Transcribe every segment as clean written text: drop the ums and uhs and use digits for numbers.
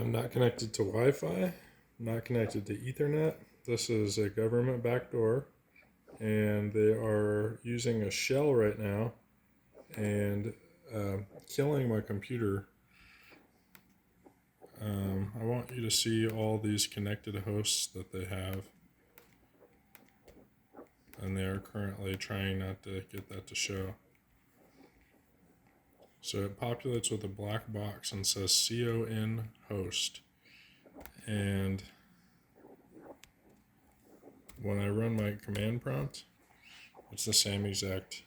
Not connected to Wi-Fi, not connected to Ethernet. This is a government backdoor, and they are using a shell right now and killing my computer. I want you to see all these connected hosts that they have, and they are currently trying not to get that to show. So it populates with a black box and says CON host. And when I run my command prompt, it's the same exact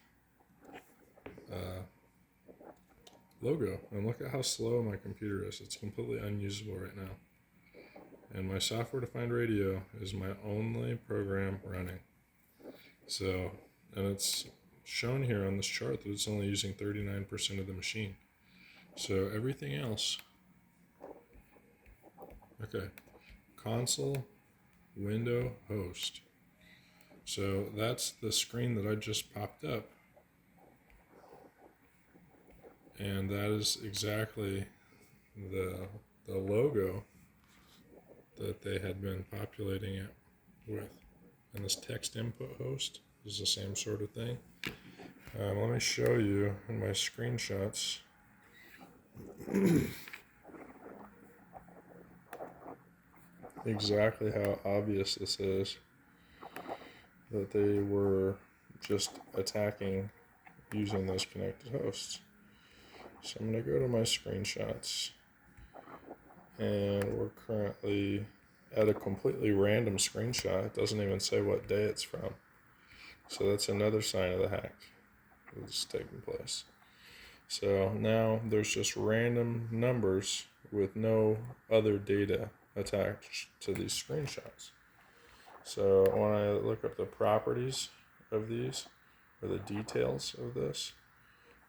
logo. And look at how slow my computer is. It's completely unusable right now. And my software-defined radio is my only program running. So, and it's shown here on this chart that it's only using 39% of the machine. So everything else, okay, console, window, host. So that's the screen that I just popped up. And that is exactly the logo that they had been populating it with. And this text input host is the same sort of thing. Let me show you in my screenshots. Exactly how obvious this is that they were just attacking using those connected hosts. So I'm going to go to my screenshots, and we're currently at a completely random screenshot. It doesn't even say what day it's from. So that's another sign of the hack that's taking place. So now there's just random numbers with no other data attached to these screenshots. So when I look up the properties of these, or the details of this,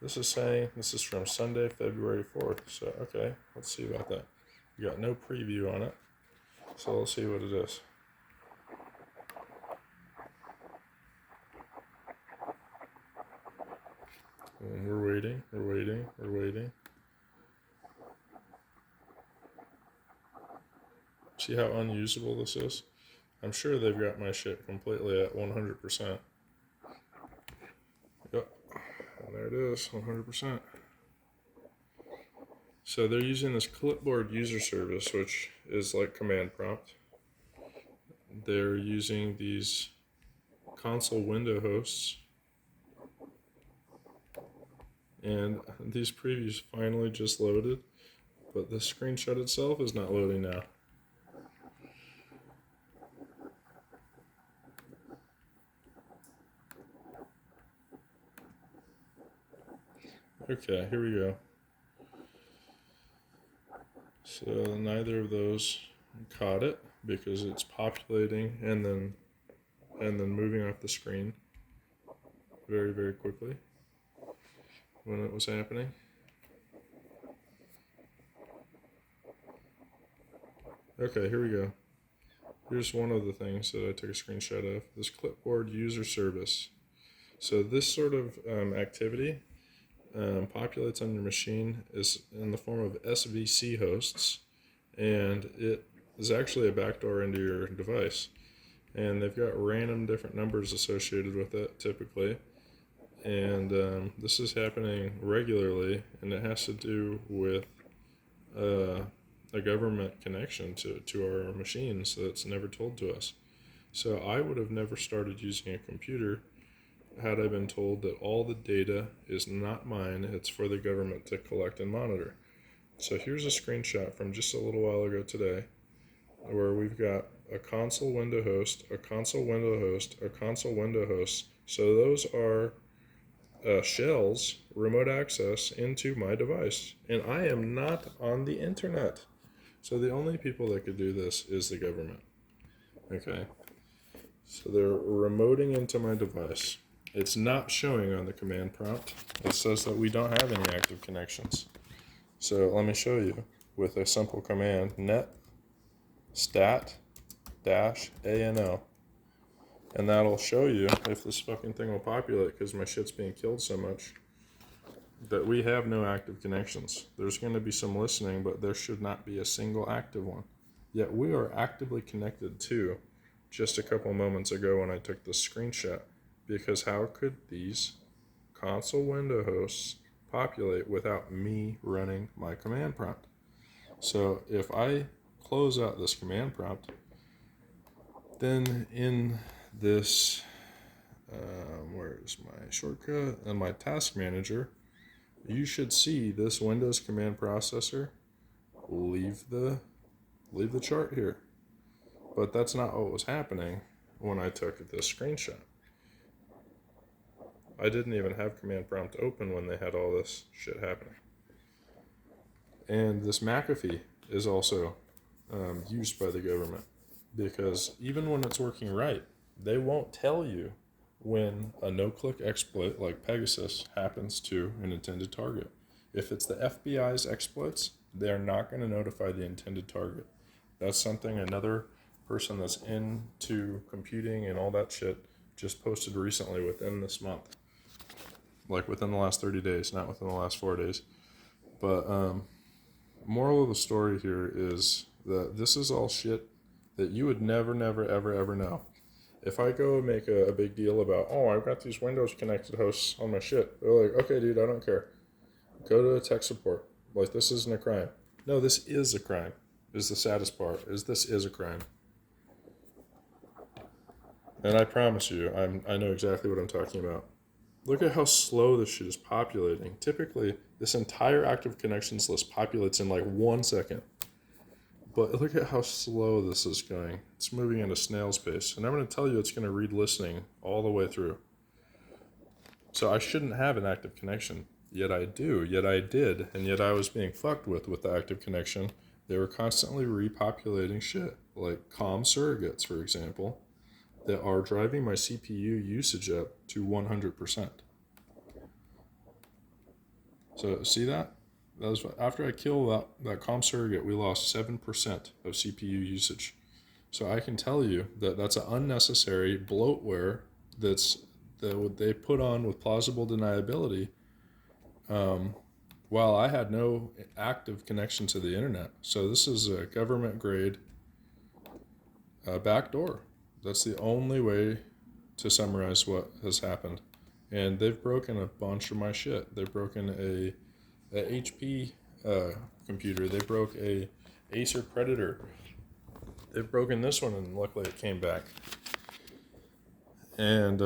this is saying this is from Sunday, February 4th. So, okay, let's see about that. We got no preview on it. So let's see what it is. And we're waiting. See how unusable this is? I'm sure they've got my shit completely at 100%. Yep, and there it is, 100%. So they're using this clipboard user service, which is like command prompt. They're using these console window hosts. And these previews finally just loaded, but the screenshot itself is not loading now. Okay, here we go. So neither of those caught it because it's populating and then moving off the screen very, very quickly when it was happening. Okay, here we go. Here's one of the things that I took a screenshot of. This clipboard user service. So this sort of activity populates on your machine is in the form of SVC hosts, and it is actually a backdoor into your device. And they've got random different numbers associated with it typically. And this is happening regularly, and it has to do with a government connection to our machines that's never told to us. So I would have never started using a computer had I been told that all the data is not mine, it's for the government to collect and monitor. So here's a screenshot from just a little while ago today where we've got a console window host, a console window host, a console window host. So those are shells, remote access into my device. And I am not on the internet. So the only people that could do this is the government. Okay. So they're remoting into my device. It's not showing on the command prompt. It says that we don't have any active connections. So let me show you with a simple command, net stat -ano. And that'll show you if this fucking thing will populate because my shit's being killed so much. that we have no active connections. There's going to be some listening, but there should not be a single active one. Yet we are actively connected to just a couple moments ago when I took the screenshot, because how could these console window hosts populate without me running my command prompt? So if I close out this command prompt, then in this, where's my shortcut and my task manager, you should see this Windows command processor leave the chart here. But that's not what was happening when I took this screenshot. I didn't even have command prompt open when they had all this shit happening. And this McAfee is also used by the government, because even when it's working right, they won't tell you when a no-click exploit like Pegasus happens to an intended target. If it's the FBI's exploits, they're not going to notify the intended target. That's something another person that's into computing and all that shit just posted recently within this month. Like within the last 30 days, not within the last 4 days. But moral of the story here is that this is all shit that you would never, ever know. If I go make a big deal about, oh, I've got these Windows connected hosts on my shit, they're like, okay, dude, I don't care. Go to tech support. Like, this isn't a crime. No, this is a crime, is the saddest part, is this is a crime. And I promise you, I know exactly what I'm talking about. Look at how slow this shit is populating. Typically, this entire active connections list populates in like 1 second. But look at how slow this is going. It's moving at a snail's pace. And I'm going to tell you it's going to read listening all the way through. So I shouldn't have an active connection. Yet I do. Yet I did. And yet I was being fucked with the active connection. They were constantly repopulating shit. Like COM surrogates, for example, that are driving my CPU usage up to 100%. So see that? That was after I killed that COM surrogate, we lost 7% of CPU usage. So I can tell you that that's an unnecessary bloatware that they put on with plausible deniability, while I had no active connection to the internet. So this is a government grade backdoor. That's the only way to summarize what has happened. And they've broken a bunch of my shit. They've broken a HP computer. They broke a Acer Predator. They've broken this one, and luckily it came back. And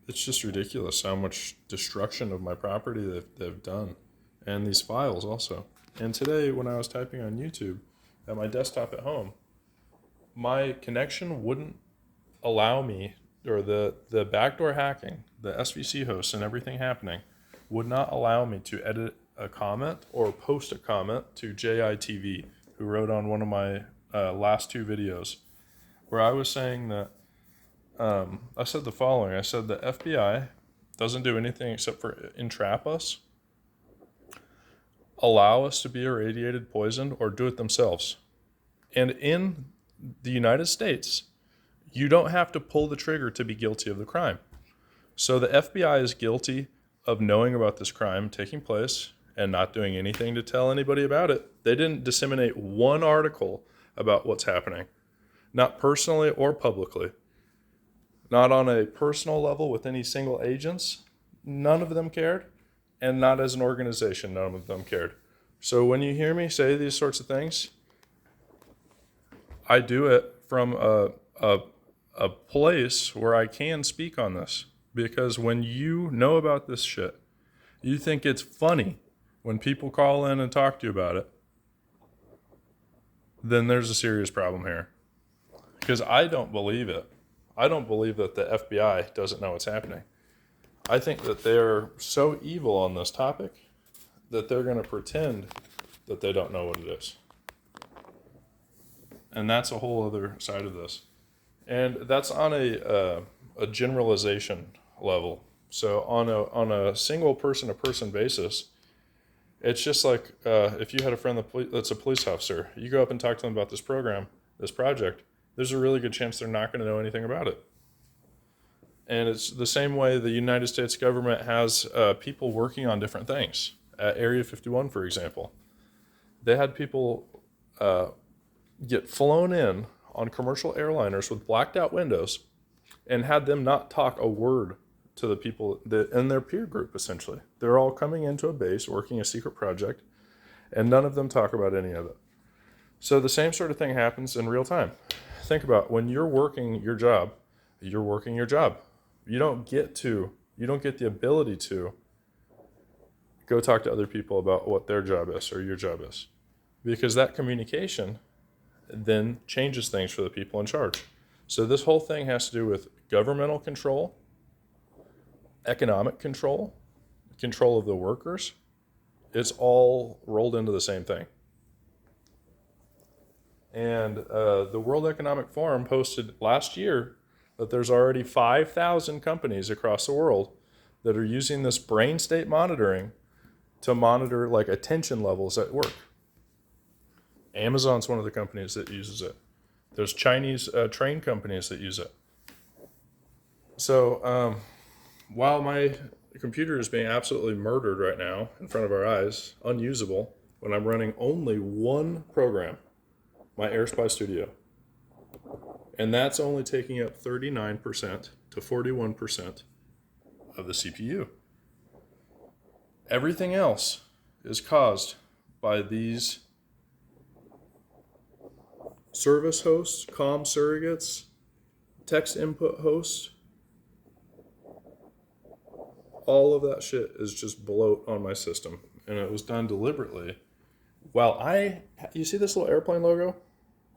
it's just ridiculous how much destruction of my property they've done. And these files also. And today, when I was typing on YouTube at my desktop at home, my connection wouldn't allow me, or the backdoor hacking, the SVC hosts and everything happening, would not allow me to edit a comment or post a comment to JITV, who wrote on one of my last 2 videos, where I was saying that, I said the following. I said the FBI doesn't do anything except for entrap us, allow us to be irradiated, poisoned, or do it themselves. And in the United States, you don't have to pull the trigger to be guilty of the crime. So the FBI is guilty of knowing about this crime taking place and not doing anything to tell anybody about it. They didn't disseminate one article about what's happening, not personally or publicly, not on a personal level with any single agents. None of them cared, and not as an organization, none of them cared. So when you hear me say these sorts of things, I do it from a place where I can speak on this. Because when you know about this shit, you think it's funny when people call in and talk to you about it, then there's a serious problem here. Because I don't believe it. I don't believe that the FBI doesn't know what's happening. I think that they're so evil on this topic that they're going to pretend that they don't know what it is. And that's a whole other side of this. And that's on a generalization level. So on a single person-to-person basis, it's just like if you had a friend that's a police officer, you go up and talk to them about this program, this project, there's a really good chance they're not going to know anything about it. And it's the same way the United States government has people working on different things. At Area 51, for example, they had people get flown in on commercial airliners with blacked out windows and had them not talk a word to the people that in their peer group, essentially. They're all coming into a base, working a secret project, and none of them talk about any of it. So the same sort of thing happens in real time. Think about when you're working your job, you're working your job. You don't get the ability to go talk to other people about what their job is or your job is. Because that communication then changes things for the people in charge. So this whole thing has to do with governmental control, economic control, control of the workers. It's all rolled into the same thing. And the World Economic Forum posted last year that there's already 5,000 companies across the world that are using this brain state monitoring to monitor like attention levels at work. Amazon's one of the companies that uses it. There's Chinese train companies that use it. So while my computer is being absolutely murdered right now in front of our eyes, unusable, when I'm running only one program, my AirSpy Studio. And that's only taking up 39% to 41% of the CPU. Everything else is caused by these service hosts, comm surrogates, text input hosts. All of that shit is just bloat on my system. And it was done deliberately. You see this little airplane logo?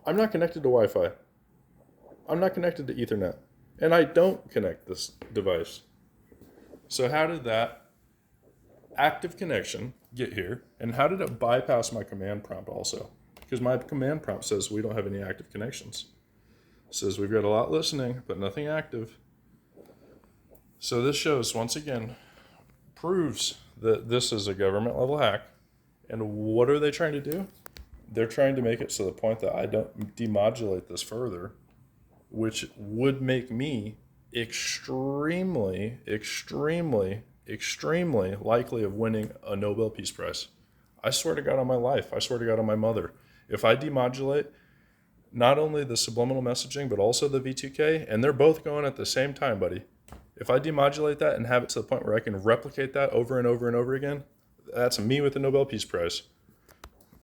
I'm not connected to Wi-Fi. I'm not connected to Ethernet. And I don't connect this device. So how did that active connection get here? And how did it bypass my command prompt also? Because my command prompt says we don't have any active connections. It says we've got a lot listening, but nothing active. So this shows, once again, proves that this is a government level hack. And what are they trying to do? They're trying to make it so the point that I don't demodulate this further, which would make me extremely, extremely, extremely likely of winning a Nobel Peace Prize. I swear to God on my life. I swear to God on my mother. If I demodulate not only the subliminal messaging, but also the V2K, and they're both going at the same time, buddy. If I demodulate that and have it to the point where I can replicate that over and over and over again, that's me with the Nobel Peace Prize.